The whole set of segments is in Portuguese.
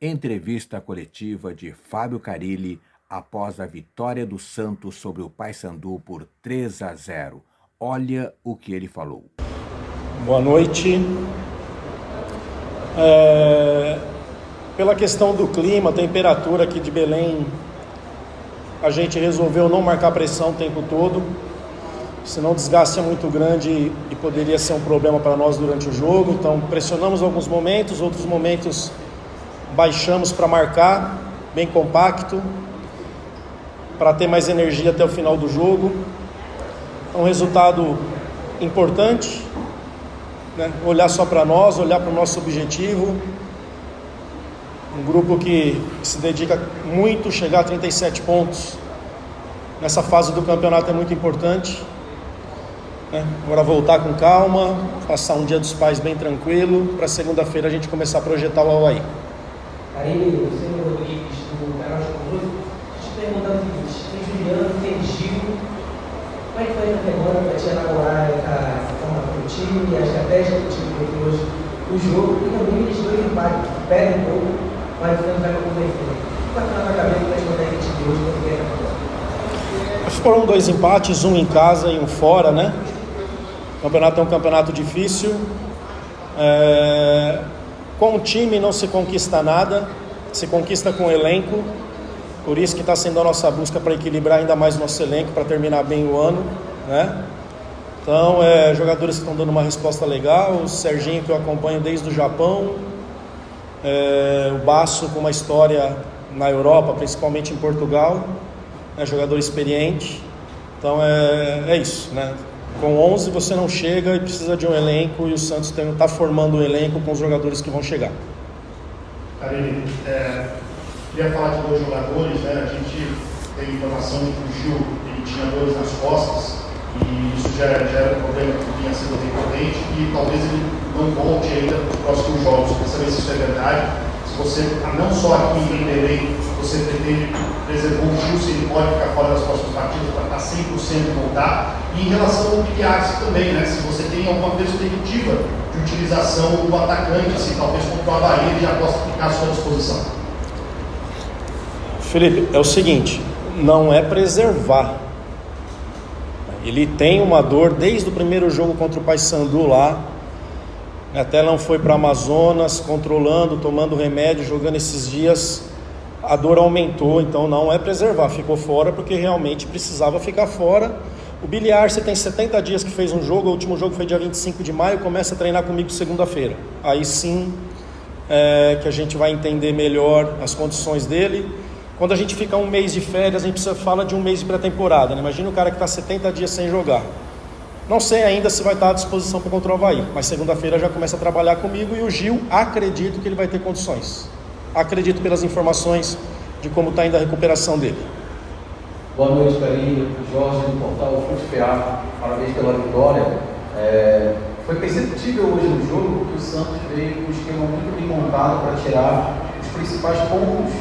Entrevista coletiva de Fábio Carille após a vitória do Santos sobre o Paysandu por 3-0. Olha o que ele falou. Boa noite. Pela questão do clima, temperatura aqui de Belém, a gente resolveu não marcar pressão o tempo todo, senão o desgaste é muito grande e poderia ser um problema para nós durante o jogo. Então pressionamos alguns momentos, outros momentos baixamos para marcar, bem compacto, para ter mais energia até o final do jogo. Um resultado importante, né? Olhar só para nós, olhar para o nosso objetivo. Um grupo que se dedica muito, chegar a 37 pontos nessa fase do campeonato é muito importante, né? Agora voltar com calma, passar um dia dos pais bem tranquilo, para segunda-feira a gente começar a projetar o Avaí. Aí, o senhor Rodrigues, do canal de Conjunto, te perguntando o seguinte: tem Juliano, tem Gil, como é que foi até agora para te elaborar a forma do time, a estratégia do time que hoje, o jogo, e também eles dois empates, perdem um pouco, mas o Fernando vai converter. O que vai ficar na cabeça para esconder a time de hoje quando vier na bola? Foram 2 empates, um em casa e um fora, né? O campeonato é um campeonato difícil. Com o time não se conquista nada, se conquista com o elenco. Por isso que está sendo a nossa busca para equilibrar ainda mais o nosso elenco, para terminar bem o ano, né? Então, jogadores que estão dando uma resposta legal. O Serginho, que eu acompanho desde o Japão, o Basso, com uma história na Europa, principalmente em Portugal, jogador experiente. Então é isso, né? Com 11 você não chega e precisa de um elenco, e o Santos está formando um elenco com os jogadores que vão chegar. Carille, queria falar de 2 jogadores, né? A gente tem informação de que o Gil ele tinha dores nas costas, e isso já era um problema que vinha sendo recorrente, e talvez ele não volte ainda para os próximos jogos. Queria saber se isso é verdade, se você, não só aqui em Belém, você pretende preservar o Gil, se ele pode ficar fora das próximas partidas para estar 100% e voltar. E em relação ao Biliarski também, né? Se você tem alguma perspectiva de utilização do atacante, assim, talvez contra o Avaí ele já possa ficar à sua disposição. Felipe, é o seguinte, não é preservar. Ele tem uma dor desde o primeiro jogo contra o Paysandu lá, até não foi para Amazonas, controlando, tomando remédio, jogando esses dias, a dor aumentou. Então não é preservar, ficou fora porque realmente precisava ficar fora. O Biliarski tem 70 dias que fez um jogo, o último jogo foi dia 25 de maio, começa a treinar comigo segunda-feira. Aí sim que a gente vai entender melhor as condições dele. Quando a gente fica um mês de férias, a gente fala de um mês de pré-temporada, né? Imagina o cara que está 70 dias sem jogar. Não sei ainda se vai estar à disposição para contra o Avaí, mas segunda-feira já começa a trabalhar comigo, e o Gil, acredito que ele vai ter condições. Acredito pelas informações de como está indo a recuperação dele. Boa noite, Carille, Jorge do portal FUTPA, parabéns pela vitória. Foi perceptível hoje no jogo que o Santos veio com um esquema muito bem montado para tirar os principais pontos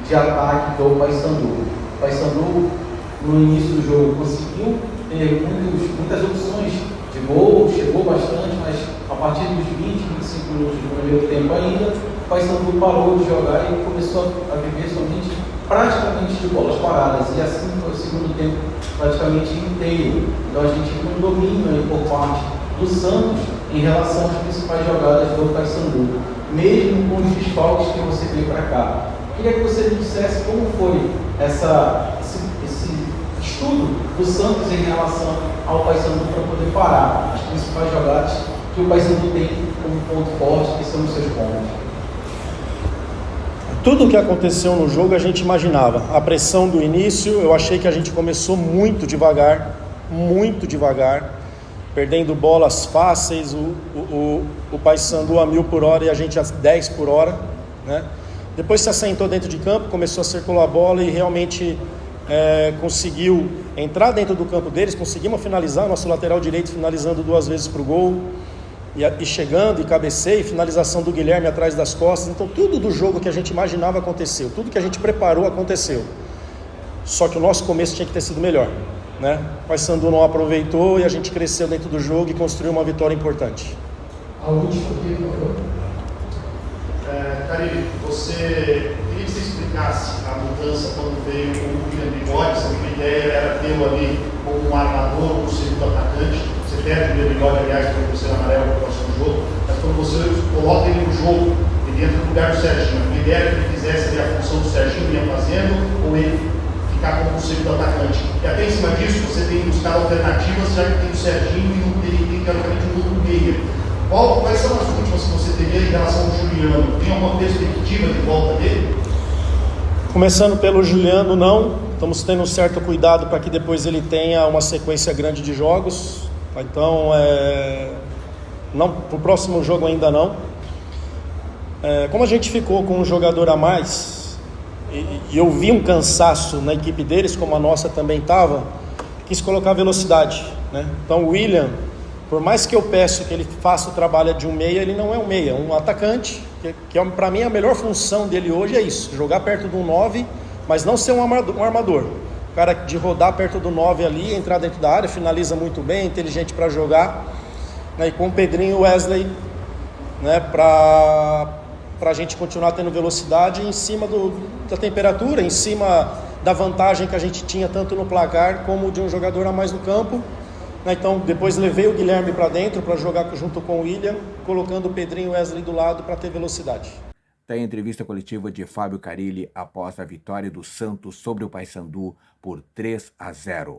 de ataque do Paysandu. O Paysandu, no início do jogo, conseguiu ter muitas opções de gol, chegou bastante, mas a partir dos 20, 25 minutos do primeiro tempo ainda, o Paysandu parou de jogar e começou a viver somente praticamente de bolas paradas, e assim foi o segundo tempo praticamente inteiro. Então a gente viu um domínio aí por parte do Santos em relação às principais jogadas do Paysandu, mesmo com os desfalques que você veio para cá. Queria que você me dissesse como foi esse estudo do Santos em relação ao Paysandu para poder parar as principais jogadas que o Paysandu tem como ponto forte, que são os seus pontos. Tudo o que aconteceu no jogo a gente imaginava. A pressão do início, eu achei que a gente começou muito devagar, perdendo bolas fáceis, o Paysandu a 1000 por hora e a gente a 10 por hora, né? Depois se assentou dentro de campo, começou a circular a bola e realmente conseguiu entrar dentro do campo deles, conseguimos finalizar, nosso lateral direito finalizando 2 vezes para o gol, e chegando, e cabeceio, e finalização do Guilherme atrás das costas. Então tudo do jogo que a gente imaginava aconteceu, tudo que a gente preparou aconteceu. Só que o nosso começo tinha que ter sido melhor, né? O Paysandu não aproveitou e a gente cresceu dentro do jogo e construiu uma vitória importante. A última aqui, por favor. Carilli, queria que você explicasse a mudança quando veio o William Bigode. A ideia era tê-lo ali como um armador, um segundo atacante. Você perde o William Bigode, aliás, para o terceiro amarelo no próximo jogo, mas quando você coloca ele no jogo, ele entra no lugar do Serginho. A ideia era que ele fizesse ali a função do Serginho, vinha fazendo, ou ele ficar como um segundo atacante. E até em cima disso, você tem que buscar alternativas, já que tem o Serginho e não tem teoricamente um outro meia. Quais são as últimas que você teria em relação ao Juliano? Tem alguma perspectiva de volta dele? Começando pelo Juliano, não. Estamos tendo um certo cuidado para que depois ele tenha uma sequência grande de jogos. Então, não, para o próximo jogo ainda não. Como a gente ficou com um jogador a mais, e eu vi um cansaço na equipe deles, como a nossa também estava, quis colocar velocidade, né? Então o William, por mais que eu peço que ele faça o trabalho de um meia, ele não é um meia, é um atacante, que para mim a melhor função dele hoje é isso, jogar perto do 9, mas não ser um armador. O cara de rodar perto do 9 ali, entrar dentro da área, finaliza muito bem, inteligente para jogar, né? E com o Pedrinho e Wesley, né, para a gente continuar tendo velocidade em cima da temperatura, em cima da vantagem que a gente tinha tanto no placar como de um jogador a mais no campo. Então, depois levei o Guilherme para dentro para jogar junto com o William, colocando o Pedrinho e Wesley do lado para ter velocidade. Tem a entrevista coletiva de Fábio Carilli após a vitória do Santos sobre o Paysandu por 3-0.